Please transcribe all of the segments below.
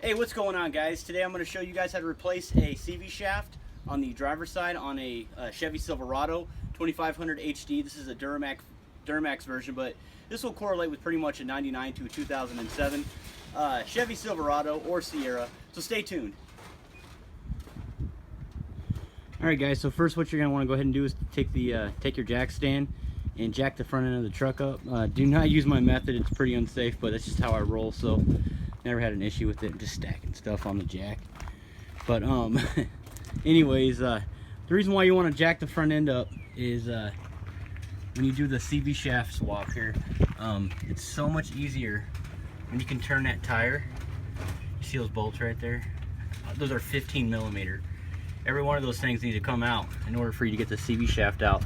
Hey, what's going on, guys? Today I'm going to show you guys how to replace a CV shaft on the driver's side on a Chevy Silverado 2500 HD. This is a Duramax version, but this will correlate with pretty much a 99 to a 2007 Chevy Silverado or Sierra, so stay tuned. Alright guys, so first what you're going to want to go ahead and do is take your jack stand and jack the front end of the truck up. Do not use my method, it's pretty unsafe, but that's just how I roll, so never had an issue with it, just stacking stuff on the jack. But anyways, the reason why you want to jack the front end up is when you do the CV shaft swap here, it's so much easier when you can turn that tire. You see those bolts right there? Those are 15 millimeter. Every one of those things needs to come out in order for you to get the CV shaft out.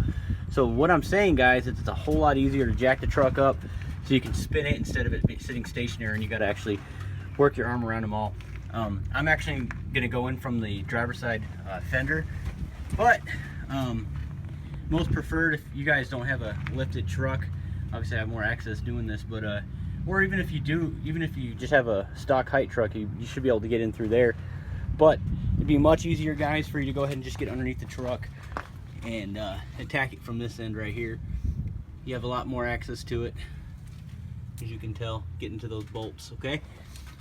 So what I'm saying, guys, it's a whole lot easier to jack the truck up so you can spin it instead of it sitting stationary, and you got to actually work your arm around them all. I'm actually going to go in from the driver's side fender, but most preferred if you guys don't have a lifted truck. Obviously I have more access doing this, but or even if you do, even if you just have a stock height truck, you should be able to get in through there. But it'd be much easier, guys, for you to go ahead and just get underneath the truck and attack it from this end right here. You have a lot more access to it, as you can tell, getting to those bolts. Okay,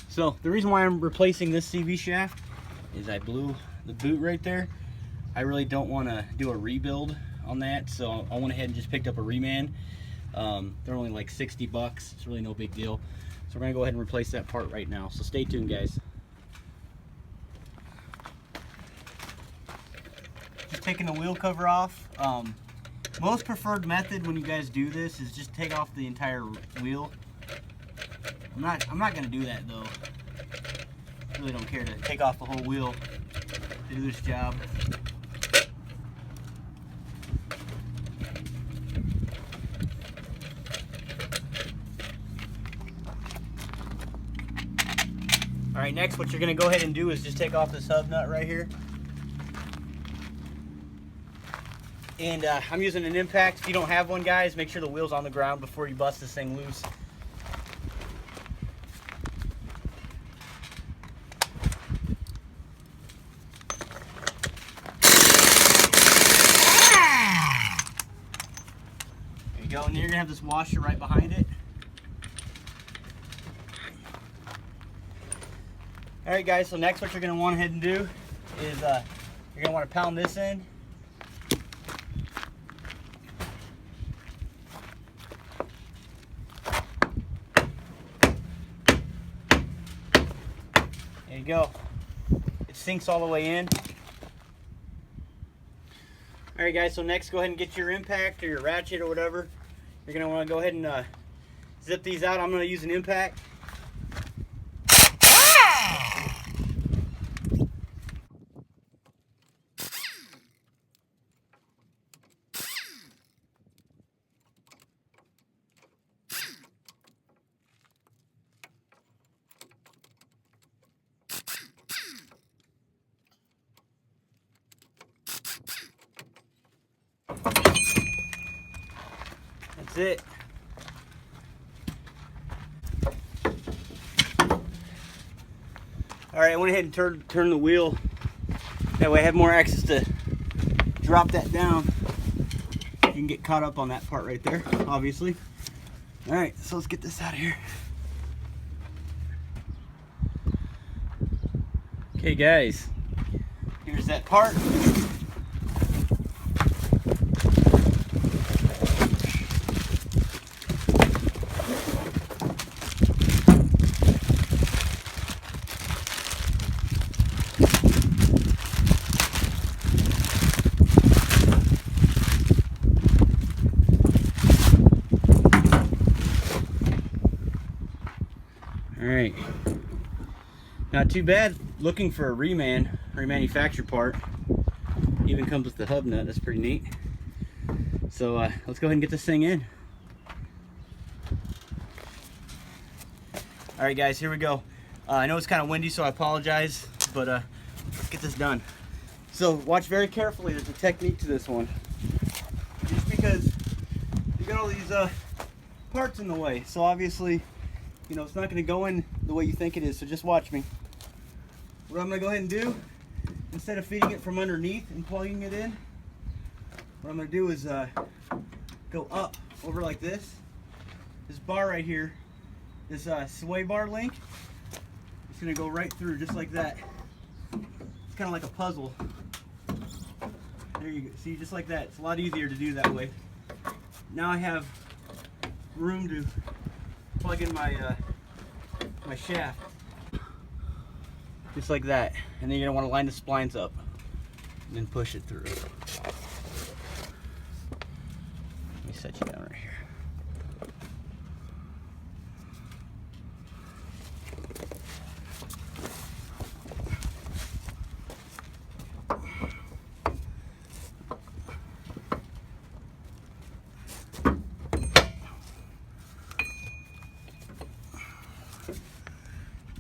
so the reason why I'm replacing this CV shaft is I blew the boot right there. I really don't want to do a rebuild on that, so I went ahead and just picked up a reman. They're only like 60 bucks. It's really no big deal. So we're gonna go ahead and replace that part right now, so stay tuned, guys. Just taking the wheel cover off. Most preferred method when you guys do this is just take off the entire wheel. I'm not gonna do that though. Really don't care to take off the whole wheel to do this job. All right, next what you're gonna go ahead and do is just take off this hub nut right here. And I'm using an impact. If you don't have one, guys, make sure the wheel's on the ground before you bust this thing loose. There you go, and then you're gonna have this washer right behind it. All right, guys, so next what you're gonna want to head and do is you're gonna want to pound this in. There you go. It sinks all the way in. All right, guys, so next go ahead and get your impact or your ratchet or whatever. You're gonna want to go ahead and zip these out. I'm gonna use an impact. That's it. All right, I went ahead and turn the wheel. That way I have more access to drop that down. You can get caught up on that part right there, obviously. All right, so let's get this out of here. Okay, guys, here's that part. Alright, not too bad. Looking for a remanufactured part. Even comes with the hub nut, that's pretty neat. So let's go ahead and get this thing in. Alright guys, here we go. I know it's kind of windy, so I apologize, but let's get this done. So watch very carefully, there's a technique to this one. Just because you got all these parts in the way, so obviously, you know, it's not going to go in the way you think it is, so just watch me. what I'm going to go ahead and do, instead of feeding it from underneath and plugging it in, what I'm going to do is go up over like this. This bar right here, this sway bar link, it's going to go right through just like that. It's kind of like a puzzle. There you go. See, just like that. It's a lot easier to do that way. Now I have room to plug in my my shaft. Just like that. And then you're going to want to line the splines up and then push it through. Let me set you down right here.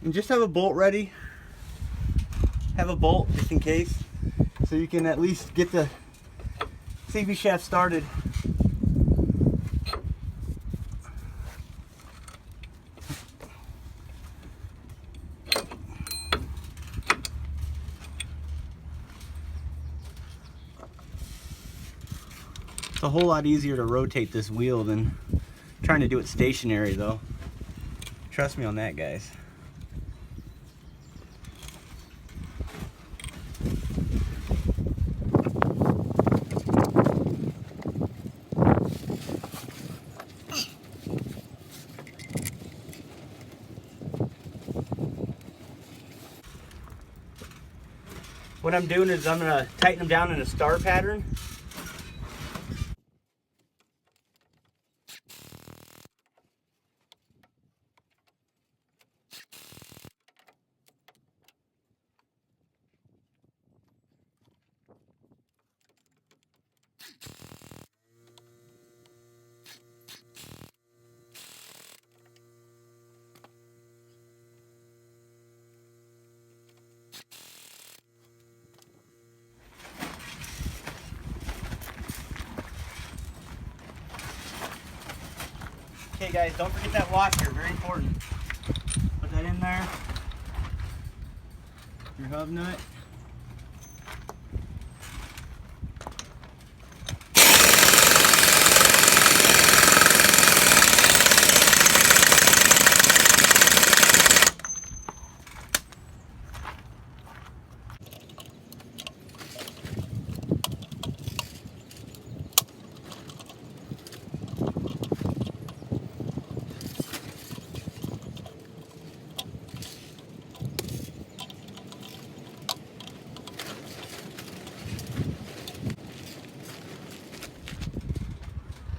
And just have a bolt ready. Have a bolt just in case, so you can at least get the CV shaft started. It's a whole lot easier to rotate this wheel than trying to do it stationary though. Trust me on that, guys. What I'm doing is I'm going to tighten them down in a star pattern. Okay guys, don't forget that washer, very important. Put that in there. Your hub nut.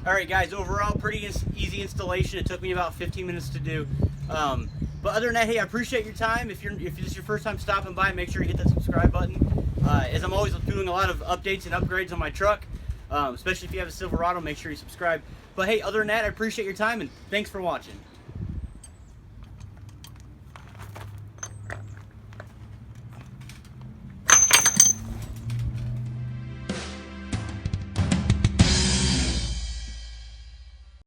Alright guys, overall pretty easy installation. It took me about 15 minutes to do. But other than that, hey, I appreciate your time. If this is your first time stopping by, make sure you hit that subscribe button. As I'm always doing a lot of updates and upgrades on my truck, especially if you have a Silverado, make sure you subscribe. But hey, other than that, I appreciate your time and thanks for watching.